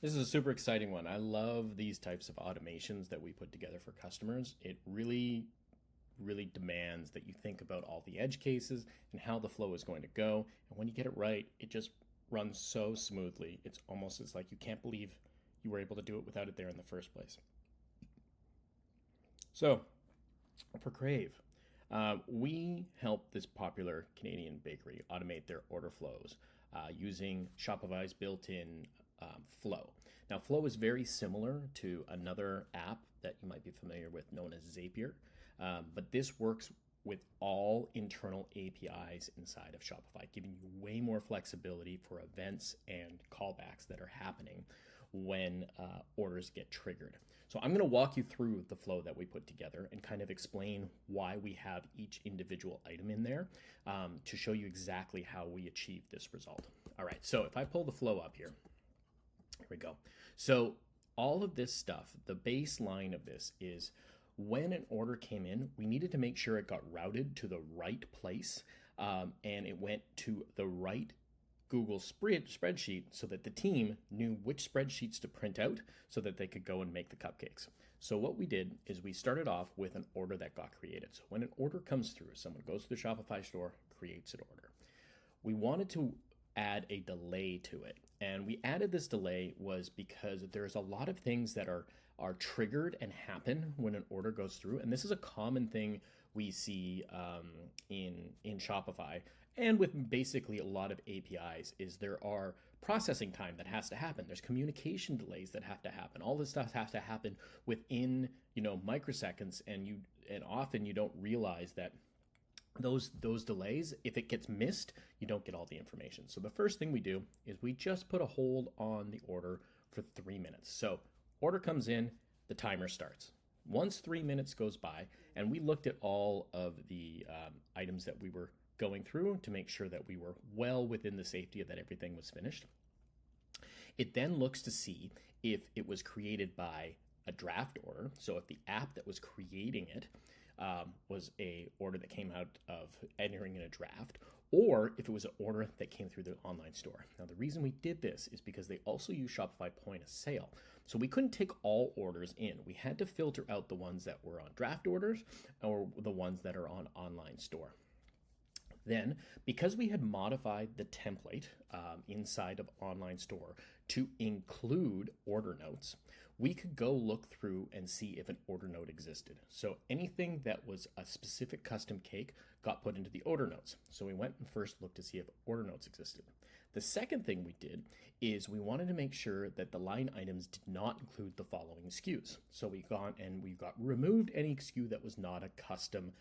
This is a super exciting one. I love these types of automations that we put together for customers. It really demands that you think about all the edge cases and how the flow is going to go. And when you get it right, it just runs so smoothly. It's like you can't believe you were able to do it without it there in the first place. So for Crave, we help this popular Canadian bakery automate their order flows using Shopify's built-in Flow. Now, Flow is very similar to another app that you might be familiar with known as Zapier, but this works with all internal APIs inside of Shopify, giving you way more flexibility for events and callbacks that are happening when orders get triggered. So I'm going to walk you through the flow that we put together and kind of explain why we have each individual item in there to show you exactly how we achieve this result. All right, so if I pull the flow up here we go. So all of this stuff, the baseline of this is when an order came in, we needed to make sure it got routed to the right place and it went to the right Google spreadsheet so that the team knew which spreadsheets to print out so that they could go and make the cupcakes. So what we did is we started off with an order that got created. So when an order comes through, someone goes to the Shopify store, creates an order. We wanted to add a delay to it. And we added this delay was because there's a lot of things that are triggered and happen when an order goes through. And this is a common thing we see in Shopify and with basically a lot of APIs is there are processing time that has to happen. There's communication delays that have to happen. All this stuff has to happen within, microseconds, and often you don't realize that those delays, if it gets missed, you don't get all the information. So the first thing we do is we just put a hold on the order for 3 minutes. So order comes in, the timer starts. Once 3 minutes goes by, and we looked at all of the items that we were going through to make sure that we were well within the safety of that everything was finished. It then looks to see if it was created by a draft order. So if the app that was creating it was a order that came out of entering in a draft, or if it was an order that came through the online store. Now, the reason we did this is because they also use Shopify point of sale. So we couldn't take all orders in. We had to filter out the ones that were on draft orders or the ones that are on online store. Then, because we had modified the template inside of online store to include order notes, we could go look through and see if an order note existed. So anything that was a specific custom cake got put into the order notes. So we went and first looked to see if order notes existed. The second thing we did is we wanted to make sure that the line items did not include the following SKUs. So we got removed any SKU that was not a custom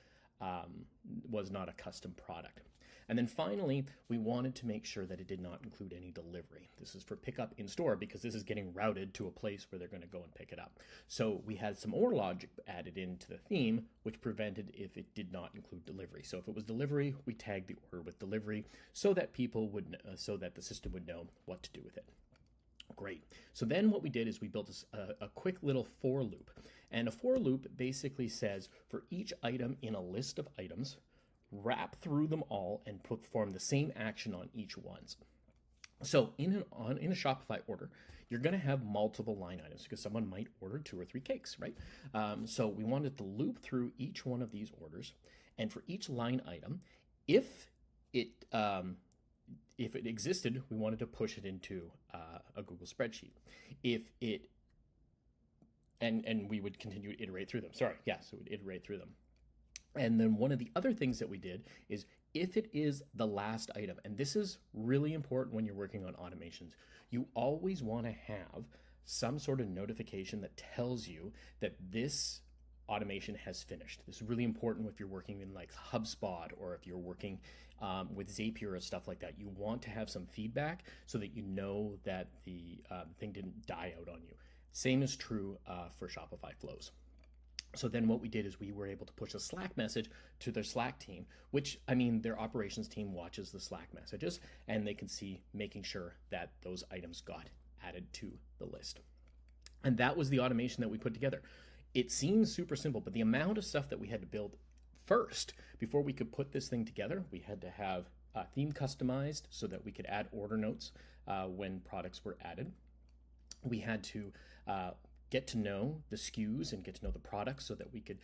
product. And then finally, we wanted to make sure that it did not include any delivery. This is for pickup in store because this is getting routed to a place where they're going to go and pick it up. So we had some order logic added into the theme, which prevented if it did not include delivery. So if it was delivery, we tagged the order with delivery so that so that the system would know what to do with it. Great. So then what we did is we built a quick little for loop. And a for loop basically says for each item in a list of items, wrap through them all and perform the same action on each ones. So in a Shopify order, you're going to have multiple line items because someone might order 2 or 3 cakes, right? So we wanted to loop through each one of these orders, and for each line item, if it existed, we wanted to push it into a Google spreadsheet. And we would continue to iterate through them. So we'd iterate through them. And then one of the other things that we did is if it is the last item, and this is really important when you're working on automations, you always want to have some sort of notification that tells you that this automation has finished. This is really important if you're working in like HubSpot or if you're working with Zapier or stuff like that. You want to have some feedback so that you know that the thing didn't die out on you. Same is true for Shopify Flows. So then what we did is we were able to push a Slack message to their Slack team, which, their operations team watches the Slack messages and they can see making sure that those items got added to the list. And that was the automation that we put together. It seems super simple, but the amount of stuff that we had to build first before we could put this thing together, we had to have a theme customized so that we could add order notes when products were added. We had to get to know the SKUs and get to know the products so that we could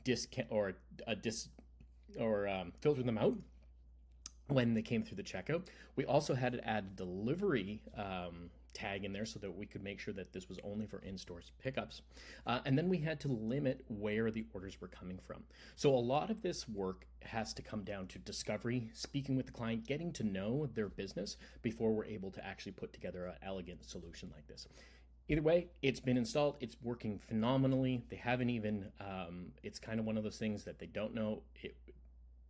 discount or filter them out when they came through the checkout. We also had to add a delivery tag in there so that we could make sure that this was only for in-store pickups. And then we had to limit where the orders were coming from. So a lot of this work has to come down to discovery, speaking with the client, getting to know their business before we're able to actually put together an elegant solution like this. Either way, it's been installed. It's working phenomenally. They haven't even, it's kind of one of those things that they don't know.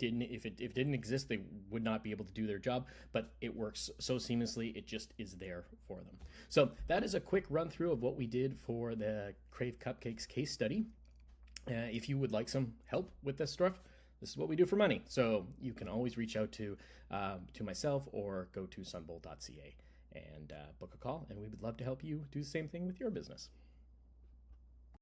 If it didn't exist, they would not be able to do their job, but it works so seamlessly. It just is there for them. So that is a quick run through of what we did for the Crave Cupcakes case study. If you would like some help with this stuff, this is what we do for money. So you can always reach out to myself or go to sunbolt.ca and book a call, and we would love to help you do the same thing with your business.